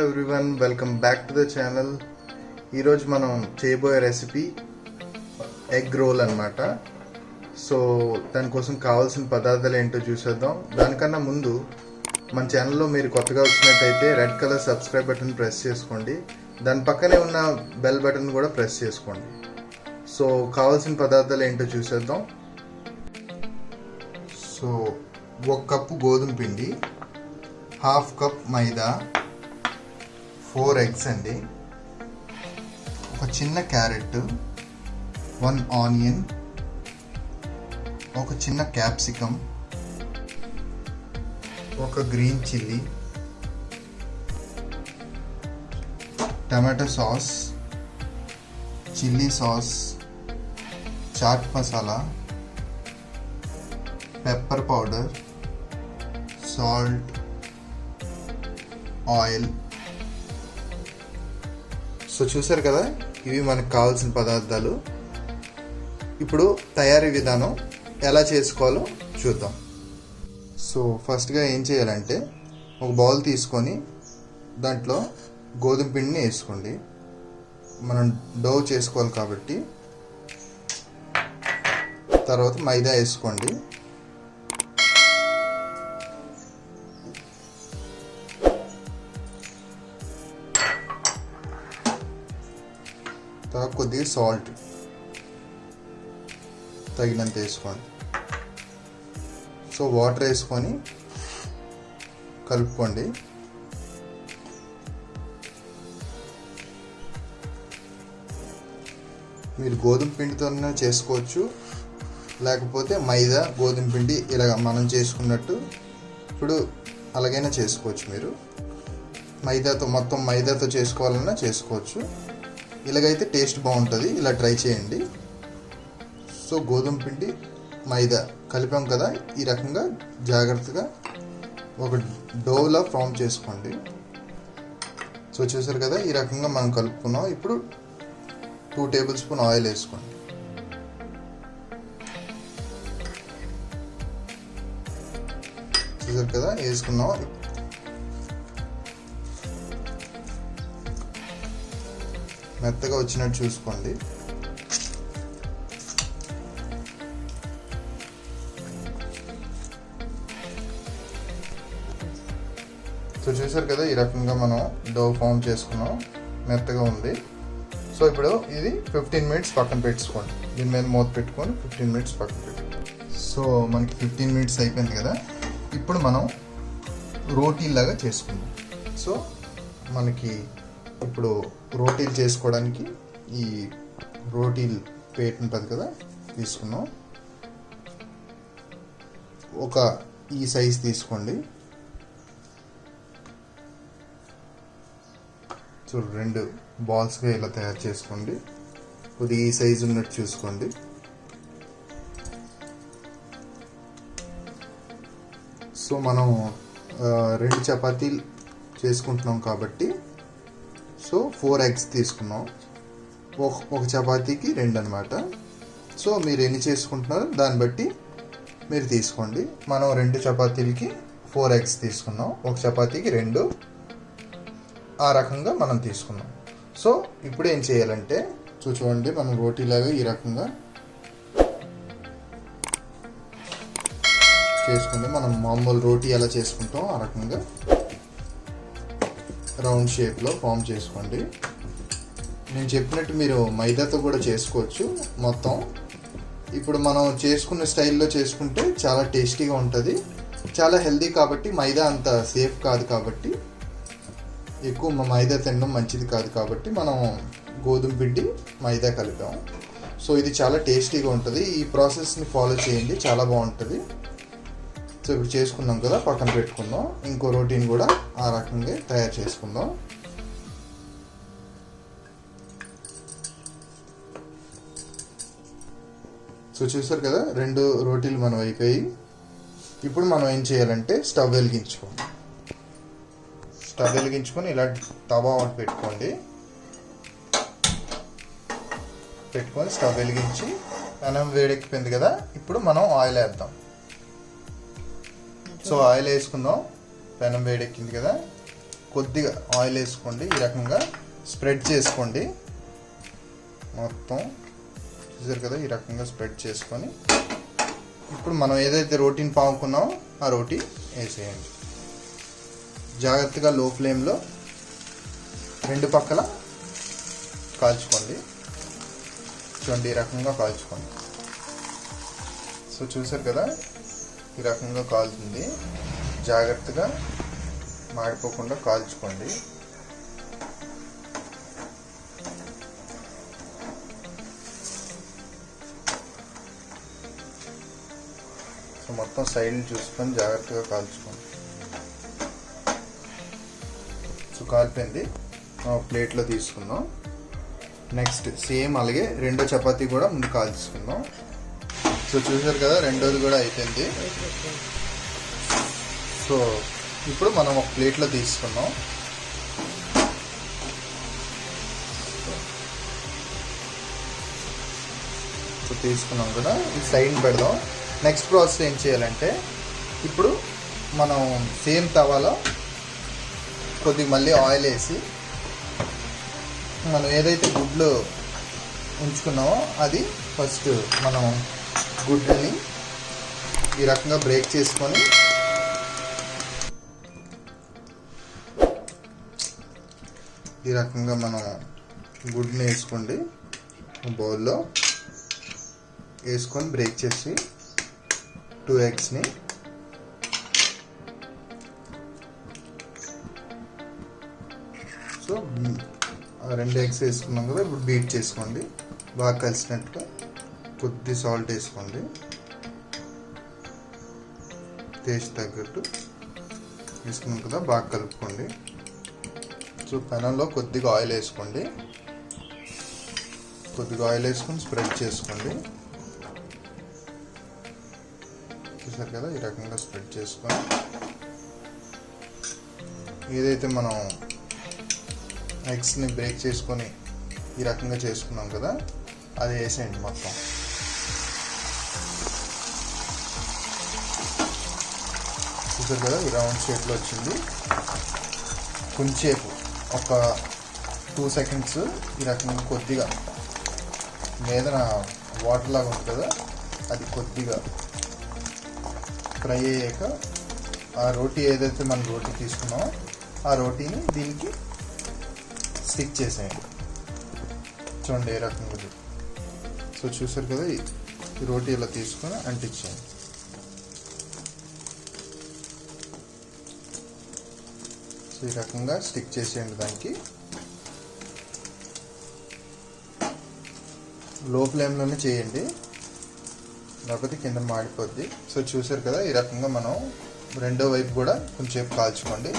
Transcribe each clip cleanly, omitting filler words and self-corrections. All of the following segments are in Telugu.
Everyone, welcome back to the channel. ఈరోజు మనం చేయబోయే రెసిపీ ఎగ్ రోల్ అన్నమాట. సో దానికోసం కావాల్సిన పదార్థాలు ఏంటో చూసేద్దాం. దానికన్నా ముందు మన ఛానల్లో మీరు కొత్తగా వచ్చినట్టయితే red colour subscribe button press చేసుకోండి. దాని పక్కనే ఉన్న బెల్ బటన్ కూడా ప్రెస్ చేసుకోండి. సో కావాల్సిన పదార్థాలు ఏంటో చూసేద్దాం. సో 1 కప్పు గోధుమ పిండి, 1/2 కప్ మైదా, 4 ఎగ్స్ అండి, ఒక చిన్న క్యారెట్, 1 ఆనియన్, ఒక చిన్న క్యాప్సికమ్, ఒక green chilli, tomato sauce, chilli sauce, chaat masala, pepper powder, salt, oil. So చూసారు కదా, ఇవి మనకు కావాల్సిన పదార్థాలు. ఇప్పుడు తయారీ విధానం ఎలా చేసుకోవాలో చూద్దాం. సో ఫస్ట్గా ఏం చేయాలంటే, ఒక బౌల్ తీసుకొని దాంట్లో గోధుమ పిండిని వేసుకోండి. మనం డో చేసుకోవాలి కాబట్టి. తర్వాత మైదా వేసుకోండి. కొద్దిగా సాల్ట్ తగినంత వేసుకోండి. సో వాటర్ వేసుకొని కలుపుకోండి. మీరు గోధుమ పిండితోనే చేసుకోవచ్చు, లేకపోతే మైదా గోధుమ పిండి ఇలా మనం చేసుకున్నట్టు ఇప్పుడు అలాగైనా చేసుకోవచ్చు. మీరు మొత్తం మైదాతో చేసుకోవాలన్నా చేసుకోవచ్చు. ఇలాగైతే టేస్ట్ బాగుంటుంది. ఇలా ట్రై చేయండి. సో గోధుమ పిండి మైదా కలిపాం కదా, ఈ రకంగా జాగ్రత్తగా ఒక డోలా ఫామ్ చేసుకోండి. సో చూసారు కదా, ఈ రకంగా మనం కలుపుకున్నాం. ఇప్పుడు 2 టేబుల్ స్పూన్ ఆయిల్ వేసుకోండి. చూసారు కదా, వేసుకున్నాం. మెత్తగా వచ్చినట్టు చూసుకోండి. సో చూసారు కదా, ఈ రకంగా మనం డో ఫామ్ చేసుకున్నాం. మెత్తగా ఉంది. సో ఇప్పుడు ఇది 15 మినిట్స్ పక్కన పెట్టుకోండి. దీని మీద మూత పెట్టుకొని 15 మినిట్స్ పక్కన పెట్టుకోండి. సో మనకి 15 మినిట్స్ అయిపోయింది కదా. ఇప్పుడు మనం రోటీలాగా చేసుకుందాం. సో మనకి ఇప్పుడు రోటీలు చేసుకోవడానికి ఈ రోటీల్ ప్లేట్ ఉంటుంది కదా, తీసుకున్నాం. ఈ సైజ్ తీసుకోండి. సో 2 బాల్స్గా ఇలా తయారు చేసుకోండి. కొద్దిగా ఈ సైజు ఉన్నట్టు చూసుకోండి. సో మనం 2 చపాతీలు చేసుకుంటున్నాం కాబట్టి సో 4 ఎగ్స్ తీసుకున్నాం. ఒక చపాతీకి 2 అనమాట. సో మీరు ఎన్ని చేసుకుంటున్నారో దాన్ని బట్టి మీరు తీసుకోండి. మనం 2 చపాతీలకి 4 ఎగ్స్ తీసుకున్నాం. ఒక చపాతీకి 2, ఆ రకంగా మనం తీసుకున్నాం. సో ఇప్పుడు ఏం చేయాలంటే చూడండి, మనం రోటీలాగా ఈ రకంగా చేసుకుంటే, మనం మామూలు రోటీ ఎలా చేసుకుంటాం ఆ రకంగా రౌండ్ షేప్లో ఫామ్ చేసుకోండి. నేను చెప్పినట్టు మీరు మైదాతో కూడా చేసుకోవచ్చు మొత్తం. ఇప్పుడు మనం చేసుకున్న స్టైల్లో చేసుకుంటే చాలా టేస్టీగా ఉంటుంది, చాలా హెల్దీ. కాబట్టి మైదా అంత సేఫ్ కాదు, కాబట్టి ఎక్కువ మైదా తినడం మంచిది కాదు. కాబట్టి మనం గోధుమ పిండి మైదా కలిపాం. సో ఇది చాలా టేస్టీగా ఉంటుంది. ఈ ప్రాసెస్ని ఫాలో చేయండి, చాలా బాగుంటుంది. సో ఇప్పుడు చేసుకున్నాం కదా, పక్కన పెట్టుకుందాం. ఇంకో రోటీని కూడా ఆ రకంగా తయారు చేసుకుందాం. సో చూసారు కదా, 2 రోటీలు మనం అయిపోయి. ఇప్పుడు మనం ఏం చేయాలంటే స్టవ్ వెలిగించుకొని ఇలా తవా ఒకటి పెట్టుకొని స్టవ్ వెలిగించి పెనం వేడెక్కిపోయింది కదా. ఇప్పుడు మనం ఆయిల్ వేద్దాం. సో ఆయిల్ వేసుకుందాం. పెనం వేడెక్కింది కదా, కొద్దిగా ఆయిల్ వేసుకోండి, ఈ రకంగా స్ప్రెడ్ చేసుకోండి మొత్తం. చూసారు కదా, ఈ రకంగా స్ప్రెడ్ చేసుకొని ఇప్పుడు మనం ఏదైతే రోటీని పాముకున్నామో ఆ రోటీ వేసేయండి. జాగ్రత్తగా లో ఫ్లేమ్లో రెండు పక్కల కాల్చుకోండి. చూడండి, ఈ రకంగా కాల్చుకోండి. సో చూసారు కదా, ఈ రకంగా కాలుతుంది. జాగ్రత్తగా మాడిపోకుండా కాల్చుకోండి. సో మొత్తం సైడ్ చూసుకొని జాగ్రత్తగా కాల్చుకోండి. సో కాలిపోయింది, ప్లేట్లో తీసుకుందాం. నెక్స్ట్ సేమ్ అలాగే రెండో చపాతీ కూడా ముందు కాల్చుకుందాం. సో చూసారు కదా, రెండోది కూడా అయిపోయింది. సో ఇప్పుడు మనం ఒక ప్లేట్లో తీసుకుందాం. సో తీసుకున్నాం కదా, ఈ సైడ్ పెడదాం. నెక్స్ట్ ప్రాసెస్ ఏం చేయాలంటే, ఇప్పుడు మనం సేమ్ తవాలో కొద్దిగా మళ్ళీ ఆయిల్ వేసి మనం ఏదైతే గుడ్లు ఉంచుకున్నామో అది ఫస్ట్ మనం గుడ్లని ఈ రకంగా బ్రేక్ చేసుకొని ఈ రకంగా మనం గుడ్ని వేసుకోండి, బౌల్లో వేసుకొని బ్రేక్ చేసి 2 ఎగ్స్ని సో 2 ఎగ్స్ వేసుకున్నాం కదా, ఇప్పుడు బీట్ చేసుకోండి బాగా కలిసినట్టుగా. కొద్ది సాల్ట్ వేసుకోండి, టేస్ట్ తగ్గట్టు వేసుకున్నాం కదా, బాగా కలుపుకోండి. సో పెనంలో కొద్దిగా ఆయిల్ వేసుకోండి, కొద్దిగా ఆయిల్ వేసుకొని స్ప్రెడ్ చేసుకోండి. చూసారు కదా, ఈ రకంగా స్ప్రెడ్ చేసుకొని ఏదైతే మనం ఎగ్స్ని బ్రేక్ చేసుకొని ఈ రకంగా చేసుకున్నాం కదా, అది వేసేయండి మొత్తం. చూసారు కదా, ఈ రౌండ్ షేప్లో వచ్చింది. కొంచెంసేపు ఒక 2 సెకండ్స్ ఈ రకంగా కొద్దిగా మీద వాటర్ లాగా ఉంది కదా, అది కొద్దిగా ఫ్రై అయ్యాక ఆ రోటీ ఏదైతే మనం రోటీ తీసుకున్నామో ఆ రోటీని దీనికి స్టిక్ చేసేయండి. చూడండి ఏ రకంగా. సో చూసారు కదా, ఈ రోటీ ఇలా తీసుకొని అంటించేయండి. సో ఈ రకంగా స్టిక్ చేసేయండి దానికి. లో ఫ్లేమ్లోనే చేయండి, లేకపోతే కింద మాడిపోద్ది. సో చూసారు కదా, ఈ రకంగా మనం రెండో వైపు కూడా కొంచెంసేపు కాల్చుకోండి.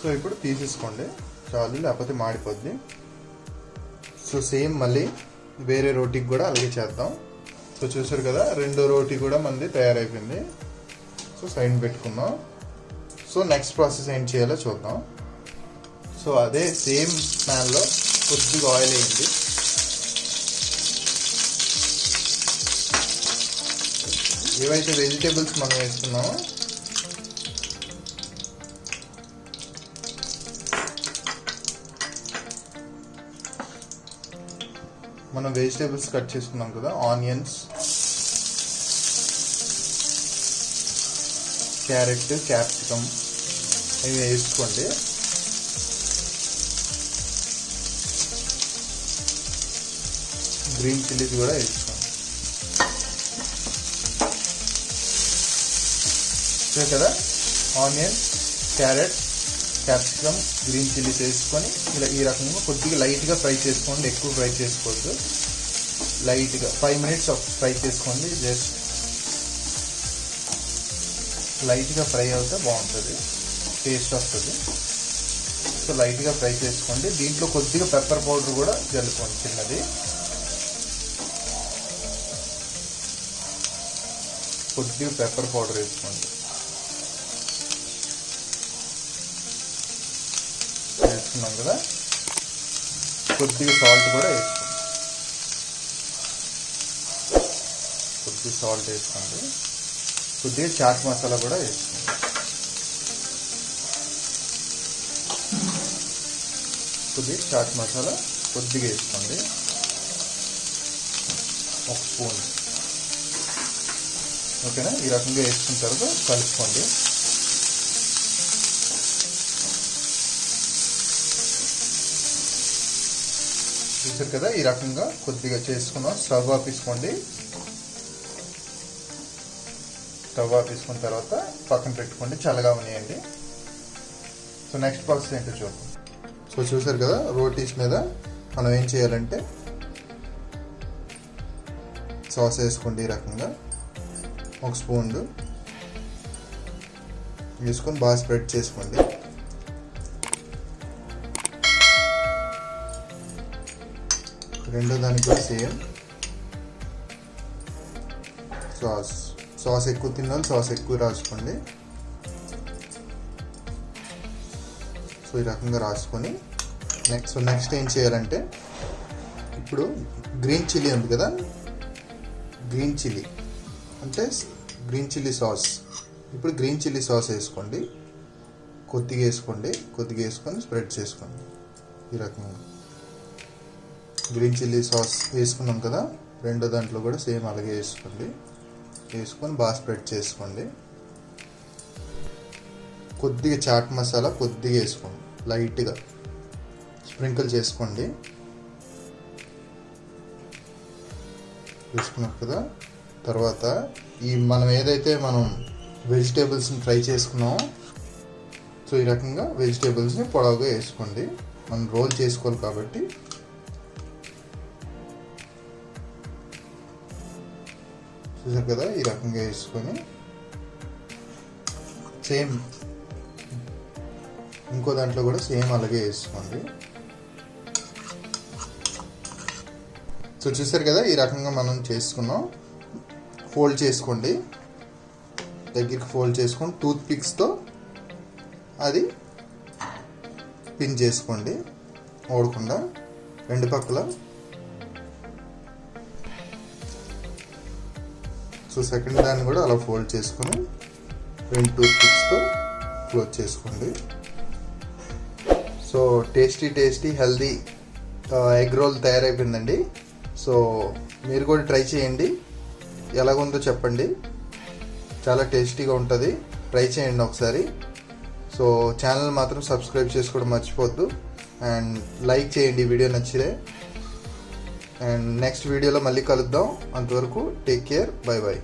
సో ఇప్పుడు తీసేసుకోండి చాలు, లేకపోతే మాడిపోద్ది. సో సేమ్ మళ్ళీ వేరే రోటీకి కూడా అలాగే చేద్దాం. సో చూసారు కదా, రెండో రోటీ కూడా మనది తయారైపోయింది. సో సైడ్ పెట్టుకుందాం. సో నెక్స్ట్ ప్రాసెస్ ఏం చేయాలో చూద్దాం. సో అదే సేమ్ ప్యాన్లో కొద్దిగా ఆయిల్ వేయండి. ఏవైతే వెజిటేబుల్స్ మనం వేసుకున్నామో మనం వెజిటేబుల్స్ కట్ చేసుకున్నాం కదా, ఆనియన్స్, క్యారెట్, క్యాప్సికమ్ ఇవి వేసుకోండి. గ్రీన్ చిల్లీస్ కూడా వేసుకోండి. చూసారు కదా, onion, carrot, capsicum, green chillies వేసుకొని ఇలా ఈ రకంగా కొద్దిగా లైట్గా ఫ్రై చేసుకోండి, ఎక్కువ ఫ్రై చేసుకోవద్దు. లైట్గా 5 minutes ఫ్రై చేసుకోండి. జస్ట్ లైట్గా ఫ్రై అవుతే బాగుంటుంది, టేస్ట్ వస్తుంది. సో లైట్గా ఫ్రై చేసుకోండి. దీంట్లో కొద్దిగా పెప్పర్ పౌడర్ కూడా జల్లుకోండి, చిన్నది. కొద్దిగా పెప్పర్ పౌడర్ వేసుకోండి. వేసుకున్నాం కదా, కొద్దిగా సాల్ట్ కూడా వేసుకోండి. కొద్దిగా సాల్ట్ వేసుకోండి. కొద్దిగా చాట్ మసాలా కూడా వేసుకోండి. కొద్దిగా చాట్ మసాలా కొద్దిగా వేసుకోండి, 1 స్పూన్. ఓకేనా? ఈ రకంగా వేసుకున్న తర్వాత కలుపుకోండి. చూసారు కదా, ఈ రకంగా కొద్దిగా చేసుకున్నాం. స్టవ్ ఆపేసుకోండి. స్టవ్ ఆపేసుకున్న తర్వాత పక్కన పెట్టుకోండి, చల్లగా ఉన్నాయండి. సో నెక్స్ట్ ప్రాసెస్ ఏంటో చూద్దాం. సో చూసారు కదా, రోటీస్ మీద మనం ఏం చేయాలంటే సాస్ వేసుకోండి. ఈ రకంగా 1 స్పూన్ వేసుకొని బాగా స్ప్రెడ్ చేసుకోండి. రెండో దానికి కూడా సేమ్ సాస్ ఎక్కువ తిన్నాను, సాస్ ఎక్కువ రాసుకోండి. సో ఈ రకంగా రాసుకొని నెక్స్ట్ ఏం చేయాలంటే, ఇప్పుడు గ్రీన్ చిల్లీ ఉంది కదా, గ్రీన్ చిల్లీ అంటే గ్రీన్ చిల్లీ సాస్. ఇప్పుడు గ్రీన్ చిల్లీ సాస్ వేసుకోండి, కొద్దిగా వేసుకొని స్ప్రెడ్ చేసుకోండి. ఈ రకంగా గ్రీన్ చిల్లీ సాస్ వేసుకున్నాం కదా, రెండో దాంట్లో కూడా సేమ్ అలాగే వేసుకొని బాగా స్ప్రెడ్ చేసుకోండి. కొద్దిగా చాట్ మసాలా కొద్దిగా వేసుకోండి, లైట్గా స్ప్రింకిల్ చేసుకోండి. వేసుకున్నాం కదా, తర్వాత మనం ఏదైతే వెజిటేబుల్స్ని ఫ్రై చేసుకున్నామో, సో ఈ రకంగా వెజిటేబుల్స్ని పొడవుగా వేసుకోండి. మనం రోల్ చేసుకోవాలి కాబట్టి చూసారు కదా, ఈ రకంగా వేసుకొని సేమ్ ఇంకో దాంట్లో కూడా సేమ్ అలాగే వేసుకోండి. సో చూసారు కదా, ఈ రకంగా మనం చేసుకున్నాం. ఫోల్డ్ చేసుకోండి, దగ్గరికి ఫోల్డ్ చేసుకొని టూత్ పిక్స్తో అది పిన్ చేసుకోండి, ఓడకుండా రెండు పక్కల. సో సెకండ్ దాన్ని కూడా అలా ఫోల్డ్ చేసుకొని 2 టూత్ పిక్స్తో క్లోజ్ చేసుకోండి. So tasty healthy egg roll తయారైపోయిందండి. సో మీరు కూడా ట్రై చేయండి, ఎలాగుందో చెప్పండి. చాలా టేస్టీగా ఉంటుంది, ట్రై చేయండి ఒకసారి. సో ఛానల్ మాత్రం సబ్స్క్రైబ్ చేసుకోవడం మర్చిపోద్దు, అండ్ లైక్ చేయండి వీడియో నచ్చితే. అండ్ నెక్స్ట్ వీడియోలో మళ్ళీ కలుద్దాం. అంతవరకు టేక్ కేర్, బై.